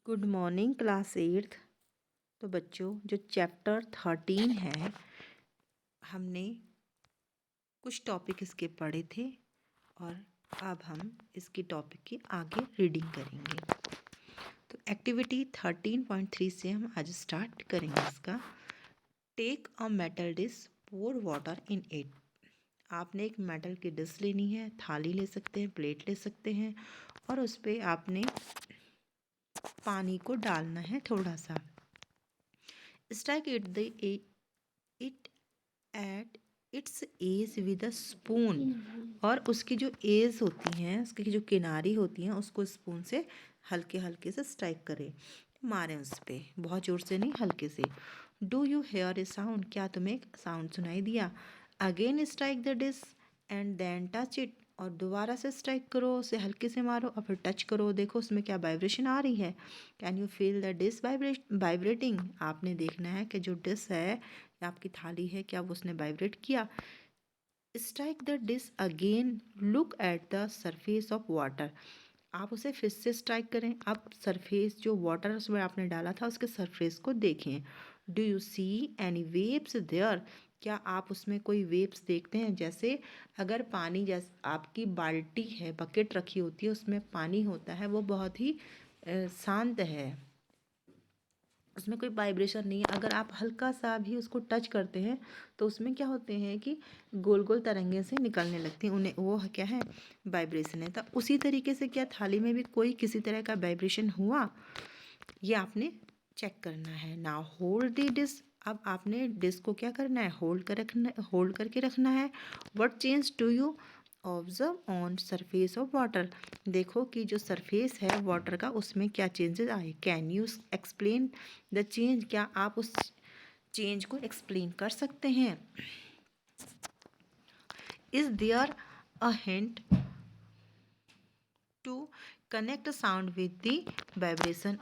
Good morning class 8th। तो बच्चों, जो चैप्टर 13 है, हमने कुछ टॉपिक इसके पढ़े थे और अब हम इसकी टॉपिक की आगे रीडिंग करेंगे। तो एक्टिविटी 13.3 से हम आज स्टार्ट करेंगे इसका। Take a metal dish, pour water in it. आपने एक मेटल की डिश लेनी है, थाली ले सकते हैं, प्लेट ले सकते हैं, और उस पर आपने पानी को डालना है थोड़ा सा। Strike it at its edge with a spoon. और उसकी जो एज होती हैं, उसकी जो किनारी होती हैं, उसको स्पून से हल्के हल्के से स्ट्राइक करें, मारें उस पर, बहुत ज़ोर से नहीं, हल्के से। Do you hear a sound? क्या तुम्हें एक साउंड सुनाई दिया? Again strike the dish and then touch it. और दोबारा से स्ट्राइक करो, उसे हल्के से मारो और फिर टच करो, देखो उसमें क्या वाइब्रेशन आ रही है। Can you feel the dish vibrating? आपने देखना है कि जो डिश है या आपकी थाली है, क्या वो उसने वाइब्रेट किया। Strike the dish again, look at the surface of water. आप उसे फिर से स्ट्राइक करें, अब सरफेस जो वाटर उसमें आपने डाला था उसके सरफेस को देखें। Do you see any waves there? क्या आप उसमें कोई वेव्स देखते हैं? जैसे अगर पानी, जैसे आपकी बाल्टी है, बकेट रखी होती है, उसमें पानी होता है, वो बहुत ही शांत है, उसमें कोई वाइब्रेशन नहीं है। अगर आप हल्का सा भी उसको टच करते हैं तो उसमें क्या होते हैं कि गोल गोल तरंगें से निकलने लगती हैं, उन्हें वो क्या है, वाइब्रेशन है। तो उसी तरीके से क्या थाली में भी कोई किसी तरह का वाइब्रेशन हुआ, ये आपने चेक करना है। Now hold the dish. अब आपने डिश को क्या करना है, होल्ड करके रखना है। What change do you observe on surface of water? देखो कि जो सरफेस है वाटर का, उसमें क्या चेंजेस आए। Can you explain the change? क्या आप उस चेंज को एक्सप्लेन कर सकते हैं। Is there a hint to connect sound with the vibration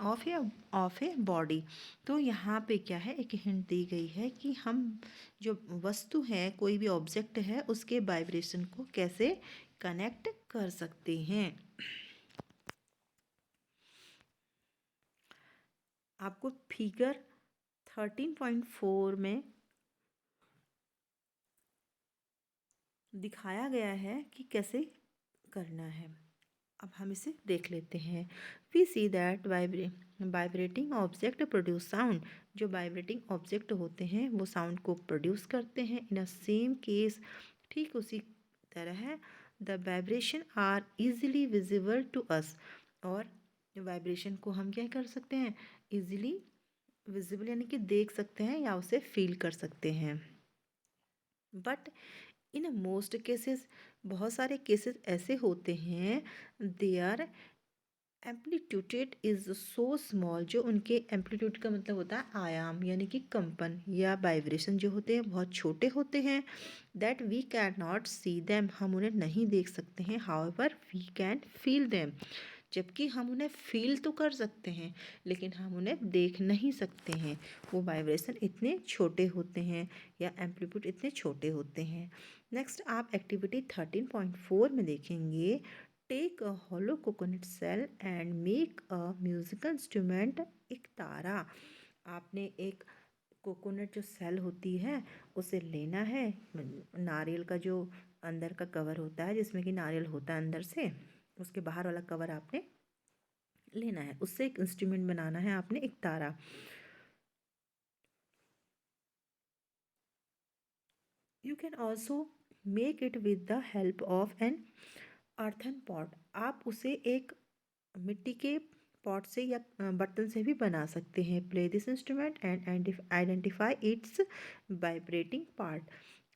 of a body? तो यहाँ पे क्या है, एक हिंट दी गई है कि हम जो वस्तु है, कोई भी ऑब्जेक्ट है, उसके वाइब्रेशन को कैसे कनेक्ट कर सकते हैं। आपको फिगर 13.4 में दिखाया गया है कि कैसे करना है। अब हम इसे देख लेते हैं। We see that vibrating object produce sound. जो वाइब्रेटिंग ऑब्जेक्ट होते हैं वो साउंड को प्रोड्यूस करते हैं। इन अ सेम केस, ठीक उसी तरह, the vibration are easily visible to us. और वाइब्रेशन को हम क्या कर सकते हैं, इजीली विजिबल यानी कि देख सकते हैं या उसे फील कर सकते हैं। बट इन मोस्ट केसेस, बहुत सारे केसेस ऐसे होते हैं, they are amplitude is so small. जो उनके एम्पलीट्यूड का मतलब होता है आयाम, यानी कि कंपन या वाइब्रेशन जो होते हैं बहुत छोटे होते हैं। That we can not see them, हम उन्हें नहीं देख सकते हैं। However we can feel them, जबकि हम उन्हें फील तो कर सकते हैं लेकिन हम उन्हें देख नहीं सकते हैं। वो वाइब्रेशन इतने छोटे होते हैं या एम्पलीट्यूड इतने छोटे होते हैं। नेक्स्ट आप एक्टिविटी 13.4 में देखेंगे। Take a hollow coconut shell and make a musical instrument, ektara. आपने एक कोकोनट जो सेल होती है उसे लेना है, नारियल का जो अंदर का कवर होता है, जिसमें कि नारियल होता है अंदर से, उसके बाहर वाला कवर आपने लेना है, उससे एक इंस्ट्रूमेंट बनाना है आपने, एक तारा। You can also make it with the help of an earthen pot. आप उसे एक मिट्टी के पॉट से या बर्तन से भी बना सकते हैं। Play this instrument and identify it's vibrating part.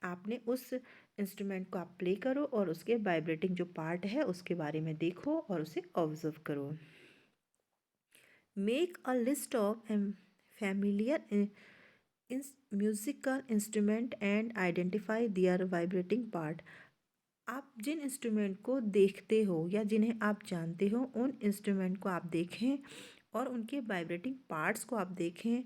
आपने उस इंस्ट्रूमेंट को आप प्ले करो और उसके वाइब्रेटिंग जो पार्ट है उसके बारे में देखो और उसे ऑब्जर्व करो। Make a list of familiar musical instrument and identify their vibrating part. आप जिन इंस्ट्रूमेंट को देखते हो या जिन्हें आप जानते हो, उन इंस्ट्रूमेंट को आप देखें और उनके वाइब्रेटिंग पार्ट्स को आप देखें।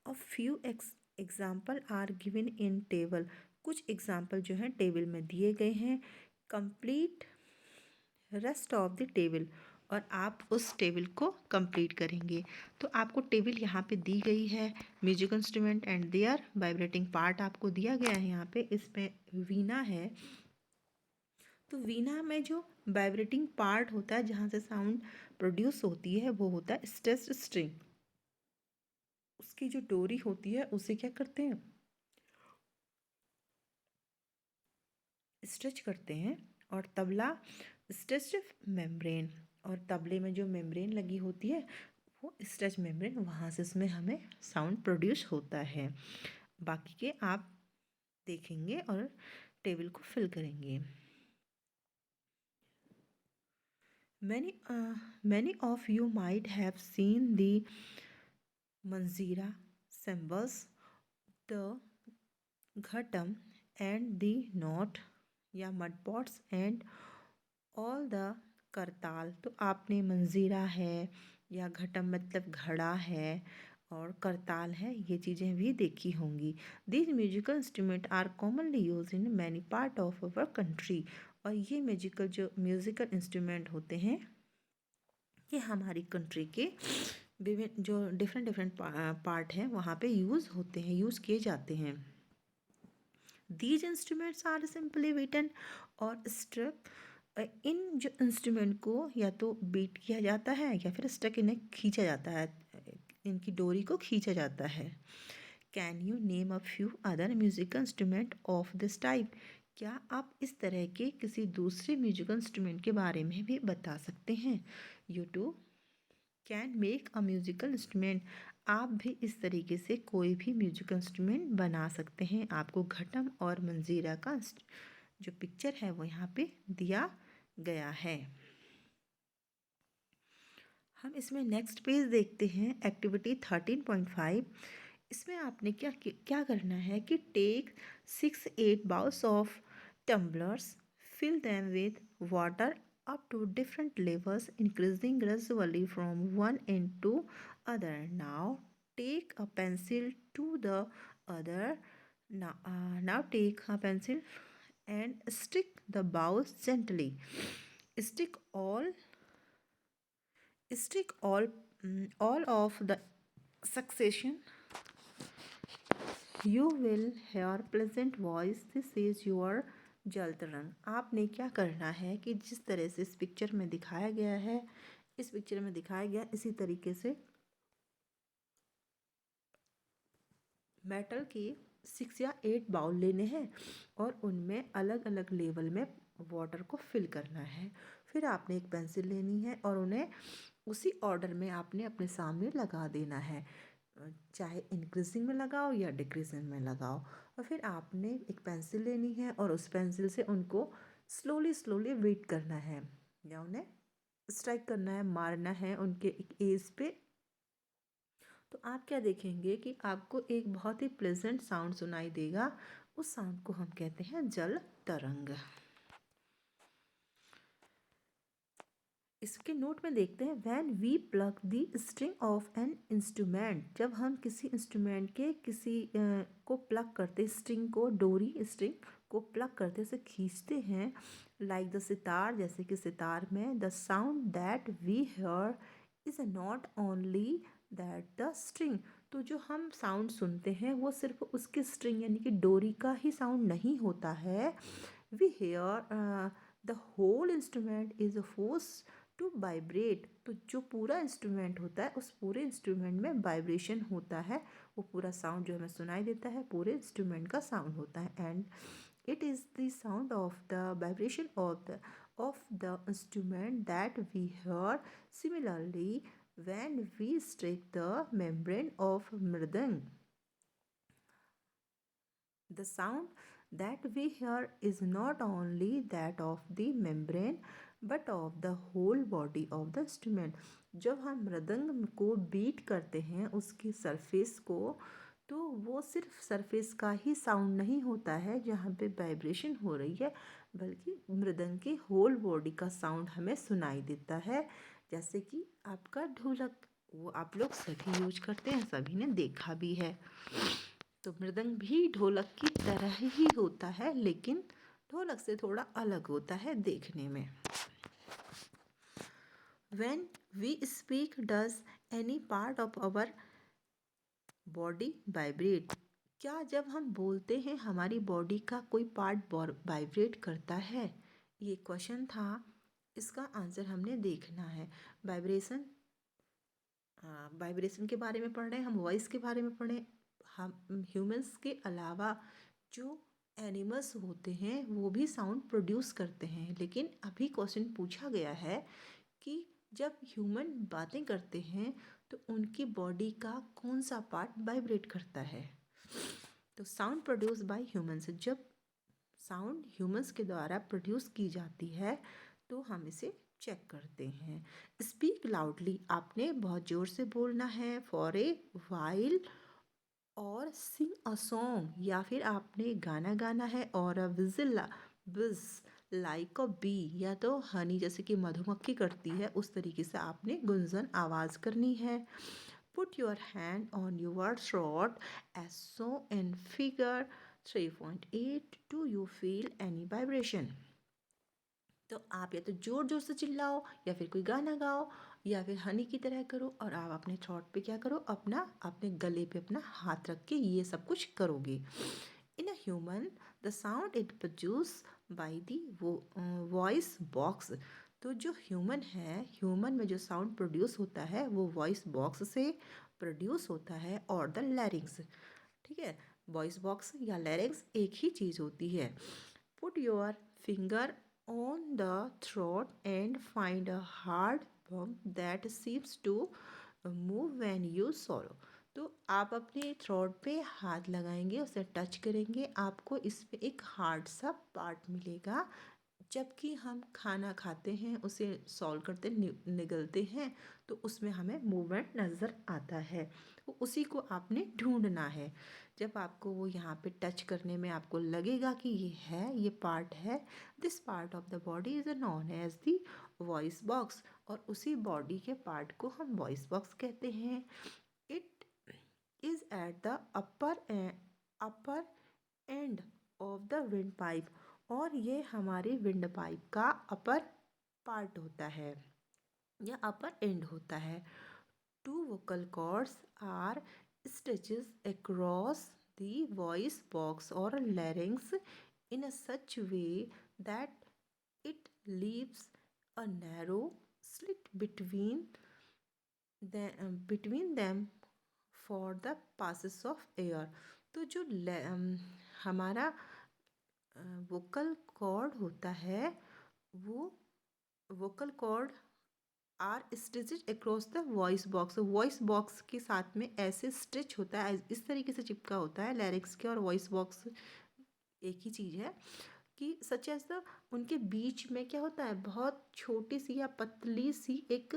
A few example are given in table. कुछ एग्जाम्पल जो हैं टेबल में दिए गए हैं। Complete rest of the table, और आप उस टेबल को कंप्लीट करेंगे। तो आपको टेबल यहाँ पे दी गई है, music instrument and their vibrating part आपको दिया गया है। यहाँ पे इसमें वीणा है, तो वीणा में जो वाइब्रेटिंग पार्ट होता है जहाँ से साउंड प्रोड्यूस होती है वो होता है स्ट्रेस्ड स्ट्रिंग। उसकी जो डोरी होती है उसे क्या करते हैं, स्ट्रेच करते हैं। और तबला स्ट्रेच्ड मेम्ब्रेन, और तबले में जो मेम्ब्रेन लगी होती है वो स्ट्रेच मेम्ब्रेन, वहाँ से इसमें हमें साउंड प्रोड्यूस होता है। बाकी के आप देखेंगे और टेबल को फिल करेंगे। Many of you might have seen the manjira cymbals, the ghatam and the knot या mud pots and all the करताल। तो आपने मंजीरा है या घटम मतलब घड़ा है और करताल है, ये चीज़ें भी देखी होंगी। These musical instrument are commonly use in many part of our country. और ये म्यूजिकल इंस्ट्रूमेंट होते हैं ये हमारी कंट्री के विभिन्न जो डिफरेंट पार्ट हैं वहाँ पे यूज़ होते हैं, यूज़ किए जाते हैं। These instruments are simply beaten और स्ट्रक। इन जो इंस्ट्रूमेंट को या तो बीट किया जाता है या फिर स्ट्रक इन्हें खींचा जाता है, इनकी डोरी को खींचा जाता है। Can you name a few other musical instrument of this type. क्या आप इस तरह के किसी दूसरे म्यूजिकल इंस्ट्रूमेंट के बारे में भी बता सकते हैं। You too can make a musical instrument. आप भी इस तरीके से कोई भी म्यूजिकल इंस्ट्रूमेंट बना सकते हैं। आपको घटम और मंजीरा का जो पिक्चर है वो यहाँ पे दिया गया है। हम इसमें नेक्स्ट पेज देखते हैं, एक्टिविटी 13.5। इसमें आपने क्या क्या करना है कि take 6-8 bowls of tumblers, fill them with water up to different levels, increasing gradually from one end to other. Now take a pencil to the other. Now take a pencil and stick the bowls gently. Stick all stick all of the succession. You will hear pleasant voice. This is your जल तरंग। आपने क्या करना है कि जिस तरह से इस पिक्चर में दिखाया गया है, इस पिक्चर में दिखाया गया इसी तरीके से मेटल के 6 या 8 बाउल लेने हैं और उनमें अलग अलग लेवल में वाटर को फिल करना है। फिर आपने एक पेंसिल लेनी है और उन्हें उसी ऑर्डर में आपने अपने सामने लगा देना है, चाहे इंक्रीजिंग में लगाओ या डिक्रीजिंग में लगाओ। और फिर आपने एक पेंसिल लेनी है और उस पेंसिल से उनको स्लोली बीट करना है या उन्हें स्ट्राइक करना है, मारना है उनके एक एज पे। तो आप क्या देखेंगे कि आपको एक बहुत ही प्लेजेंट साउंड सुनाई देगा। उस साउंड को हम कहते हैं जल तरंग। इसके नोट में देखते हैं, when we pluck the string of an instrument. जब हम किसी इंस्ट्रूमेंट के किसी को प्लग करते, स्ट्रिंग को, डोरी स्ट्रिंग को प्लग करते से खींचते हैं, लाइक द सितार, जैसे कि सितार में, the sound that we hear is not only that the string. तो जो हम साउंड सुनते हैं वो सिर्फ उसकी स्ट्रिंग यानी कि डोरी का ही साउंड नहीं होता है। We hear the whole instrument is force to vibrate. तो जो पूरा इंस्ट्रूमेंट होता है उस पूरे इंस्ट्रूमेंट में वाइब्रेशन होता है, वो पूरा साउंड जो हमें सुनाई देता है पूरे इंस्ट्रूमेंट का साउंड होता है। And it is the sound of the vibration of the instrument that we hear. Similarly, when we strike the membrane of mridang, the sound that we hear is not only that of the membrane but of the whole body of the instrument. जब हम मृदंग को beat करते हैं उसकी surface को, तो वो सिर्फ सरफेस का ही साउंड नहीं होता है जहाँ पे वाइब्रेशन हो रही है, बल्कि मृदंग की होल बॉडी का साउंड हमें सुनाई देता है। जैसे कि आपका ढोलक, वो आप लोग सभी यूज करते हैं, सभी ने देखा भी है। तो मृदंग भी ढोलक की तरह ही होता है, लेकिन ढोलक से थोड़ा अलग होता है देखने में। When we speak, does any part of our body vibrate? क्या जब हम बोलते हैं हमारी बॉडी का कोई पार्ट वाइब्रेट करता है? ये क्वेश्चन था, इसका आंसर हमने देखना है। वाइब्रेशन, वाइब्रेशन के बारे में पढ़ रहे हैं हम, वॉइस के बारे में पढ़े। हम ह्यूमंस के अलावा जो एनिमल्स होते हैं वो भी साउंड प्रोड्यूस करते हैं, लेकिन अभी क्वेश्चन पूछा गया है कि जब ह्यूमन बातें करते हैं तो उनकी बॉडी का कौन सा पार्ट वाइब्रेट करता है? तो साउंड प्रोड्यूस बाय ह्यूमंस, जब साउंड ह्यूमंस के द्वारा प्रोड्यूस की जाती है तो हम इसे चेक करते हैं। स्पीक लाउडली, आपने बहुत ज़ोर से बोलना है। फॉर ए वाइल और सिंग अ सॉन्ग, या फिर आपने गाना गाना है। और a whistle, whiz like a bee, या तो हनी जैसे कि मधुमक्खी करती है उस तरीके से आपने गुंजन आवाज़ करनी है। Put your hand on your throat as so in figure 3.8, do you feel any vibration? तो आप या तो ज़ोर ज़ोर से चिल्लाओ, या फिर कोई गाना गाओ, या फिर हनी की तरह करो, और आप अपने थ्रोट पे क्या करो, अपने गले पे अपना हाथ रख के ये सब कुछ करोगे। In a human, the sound it produce by the voice box, तो जो ह्यूमन है, ह्यूमन में जो साउंड प्रोड्यूस होता है वो वॉइस बॉक्स से प्रोड्यूस होता है, और द लैरिंग्स। ठीक है, वॉइस बॉक्स या लैरिंग्स एक ही चीज़ होती है। Put your finger on the throat and find a hard bump that seems to move when you swallow। तो आप अपने थ्रोट पे हाथ लगाएंगे, उसे टच करेंगे, आपको इस पे एक हार्ड सा पार्ट मिलेगा। जबकि हम खाना खाते हैं, उसे सॉल्व करते निगलते हैं, तो उसमें हमें मूवमेंट नज़र आता है। तो उसी को आपने ढूंढना है। जब आपको वो यहाँ पे टच करने में आपको लगेगा कि ये है, ये पार्ट है, this part of the body is known as the voice box, और उसी बॉडी के पार्ट को हम वॉइस बॉक्स कहते हैं। It is at the upper end of the wind pipe, और ये हमारे विंड पाइप का अपर पार्ट होता है या अपर एंड होता है। Two vocal cords are stitches across the voice box और larynx in a such way that it leaves a narrow slit between them for the passes of air। तो जो हमारा वोकल कॉर्ड होता है, वो vocal cord are stitched across the voice box के साथ में ऐसे स्टिच होता है, इस तरीके से चिपका होता है। लैरिक्स के और वॉइस बॉक्स एक ही चीज़ है कि सच एज द उनके बीच में क्या होता है, बहुत छोटी सी या पतली सी एक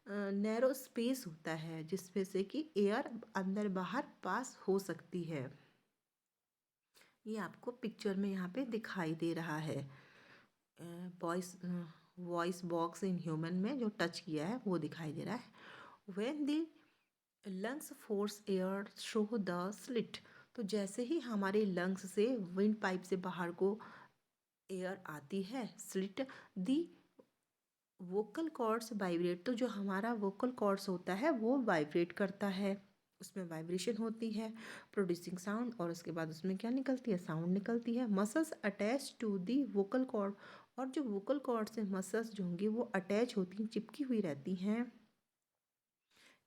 नैरो स्पेस होता है जिसमें से कि एयर अंदर बाहर पास हो सकती है। ये आपको पिक्चर में यहाँ पे दिखाई दे रहा है। Voice voice box in human में जो टच किया है वो दिखाई दे रहा है। When the lungs force air through the slit, तो जैसे ही हमारे लंग्स से विंड पाइप से बाहर को एयर आती है, स्लिट, दी वोकल कॉर्ड्स वाइब्रेट, तो जो हमारा वोकल कॉर्ड्स होता है वो वाइब्रेट करता है, उसमें वाइब्रेशन होती है, प्रोड्यूसिंग साउंड, और उसके बाद उसमें क्या निकलती है, साउंड निकलती है। Muscles attach to the vocal cord, और जो वोकल कॉर्ड से मसल्स जो होंगी वो अटैच होती हैं, चिपकी हुई रहती हैं।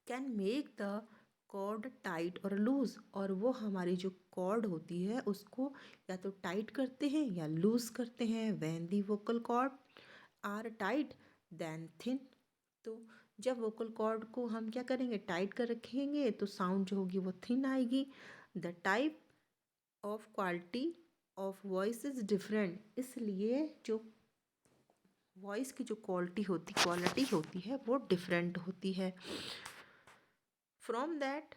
Can make the cord tight और लूज, और वो हमारी जो कॉर्ड होती है उसको या तो टाइट करते हैं या लूज करते हैं। When the vocal cord are tight then thin, तो जब वोकल कॉर्ड को हम क्या करेंगे, टाइट कर रखेंगे, तो साउंड जो होगी वो थिन आएगी। The type of quality of voice is different, इसलिए जो वॉइस की जो क्वालिटी होती है वो डिफरेंट होती है। From that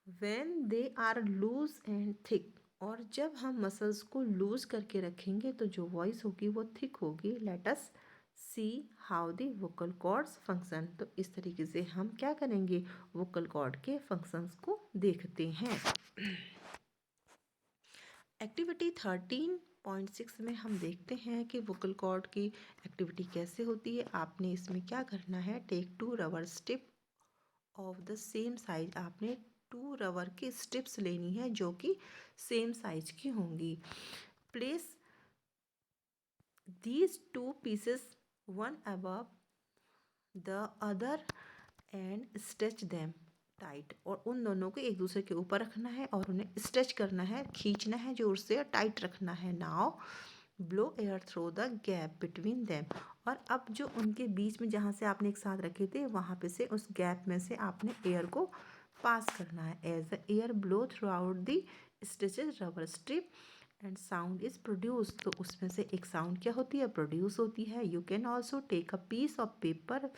when they are loose and thick, और जब हम मसल्स को लूज करके रखेंगे तो जो वॉइस होगी वो थिक होगी। Let us see how the vocal cords function, तो इस तरीके से हम क्या करेंगे, वोकल कॉर्ड के फंक्शंस को देखते हैं। एक्टिविटी 0.6 में हम देखते हैं कि वोकल कॉर्ड की एक्टिविटी कैसे होती है। आपने इसमें क्या करना है, take 2 rubber strip of the same size. आपने 2 रबर की स्ट्रिप्स लेनी है जो कि सेम साइज की होंगी। Place these 2 pieces one above the other and stretch them tight. और उन दोनों को एक दूसरे के ऊपर रखना है और उन्हें स्ट्रेच करना है, खींचना है जोर से, टाइट रखना है। Now blow air through the gap between them. और अब जो उनके बीच में जहाँ से आपने एक साथ रखे थे वहाँ पे से उस गैप में से आपने एयर को पास करना है। As the air blow through out the stretches rubber strip and sound is produce. तो उसमें से एक साउंड क्या होती है, प्रोड्यूस होती है। You can also take a piece of paper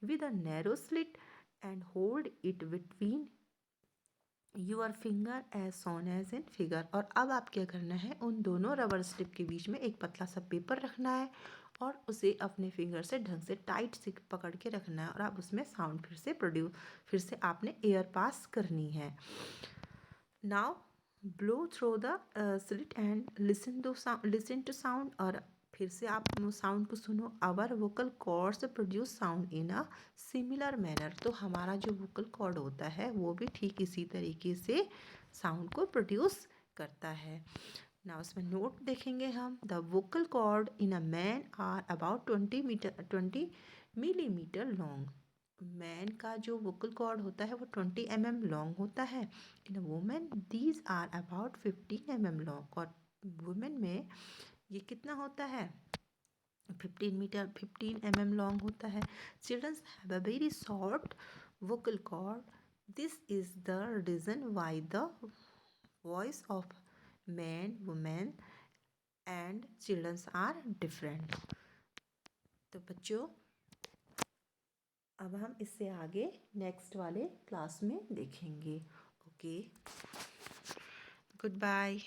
with a narrow slit and hold it between your finger as soon as in figure. और अब आप क्या करना है, उन दोनों रबर स्ट्रिप के बीच में एक पतला सा पेपर रखना है और उसे अपने फिंगर से ढंग से टाइट से पकड़ के रखना है। और आप उसमें साउंड फिर से आपने एयर पास करनी है। Now blow through the slit and listen to sound. और फिर से आप साउंड को सुनो। Our vocal cords produce sound in a similar manner. तो हमारा जो वोकल कॉर्ड होता है वो भी ठीक इसी तरीके से साउंड को प्रोड्यूस करता है। ना उसमें नोट देखेंगे हम। The vocal cord in a man are about 20 millimetre long. Man का जो वोकल कॉर्ड होता है वो 20 mm लॉन्ग होता है। In a women these are about 15 mm long. और वुमेन में ये कितना होता है, 15 mm लॉन्ग होता है। Childrens have a very short vocal cord. This is the reason why the voice of man, women and childrens are different. तो बच्चों अब हम इससे आगे नेक्स्ट वाले क्लास में देखेंगे। Okay, good bye.